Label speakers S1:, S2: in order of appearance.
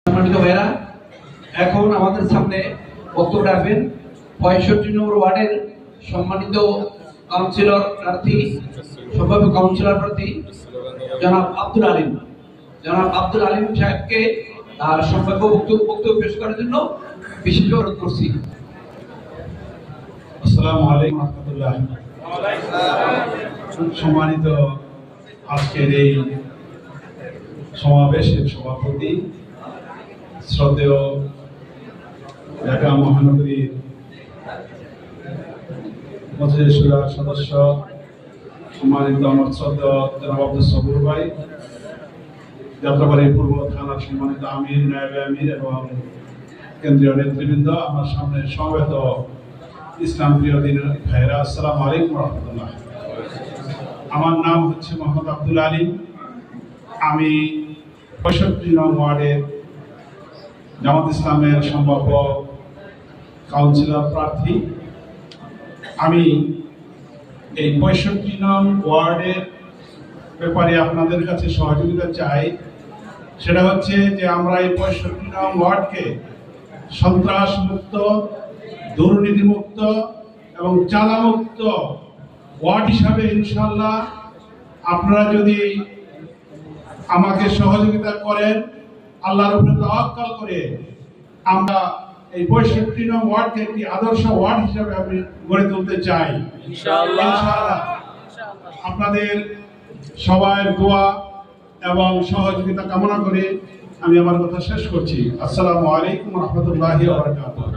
S1: সম্মানিত ভাইরা, এখন আমাদের সামনে বক্তব্য রাখবেন 65 নম্বর ওয়ার্ডের সম্মানিত কাউন্সিলর প্রার্থী, সম্ভাব্য কাউন্সিলর প্রার্থী জনাব আব্দুল আলিম। জনাব আব্দুল আলিম সাহেবকে তার সম্ভাব্য বক্তব্য পেশ করার জন্য বিশেষ অনুরোধ করছি।
S2: আসসালামু আলাইকুম রাহমাতুল্লাহ। সম্মানিত আজকের এই সমাবেশের সভাপতি, শ্রদ্ধেয় ঢাকা মহানগরীর মজলিস শুরার সদস্য সম্মানিত আমার শ্রদ্ধেয় জনাব আব্দুল সবুর ভাই, যাত্রাবাড়ি পূর্ব থানার সম্মানিত আমির, নায়েবে আমির এবং কেন্দ্রীয় নেতৃবৃন্দ, আমার সামনে সমবেত ইসলাম প্রিয় দিন ভাইরা, আসসালামু আলাইকুম রহমতুল্লাহ। আমার নাম হচ্ছে মোহাম্মদ আব্দুল আলিম। আমি 65 নং ওয়ার্ডের জামাত ইসলামের সম্ভাব্য কাউন্সিলর প্রার্থী। আমি এই 65 নং ওয়ার্ডের ব্যাপারে আপনাদের কাছে সহযোগিতা চাই। সেটা হচ্ছে যে আমরা এই 65 নং ওয়ার্ডকে সন্ত্রাস মুক্ত, দুর্নীতিমুক্ত এবং চাঁদামুক্ত ওয়ার্ড হিসাবে ইনশাআল্লাহ আপনারা যদি আমাকে সহযোগিতা করেন, আল্লাহর উপরে তাওয়াক্কুল করে আমরা এই 65 নং ওয়ার্ডকে একটি আদর্শ ওয়ার্ড হিসাবে আমি গড়ে তুলতে চাই ইনশাআল্লাহ। আপনাদের সবার দোয়া এবং সহযোগিতা কামনা করে আমি আমার কথা শেষ করছি। আসসালামু আলাইকুম রহমতুল্লাহি ওয়া বারাকাতুহু।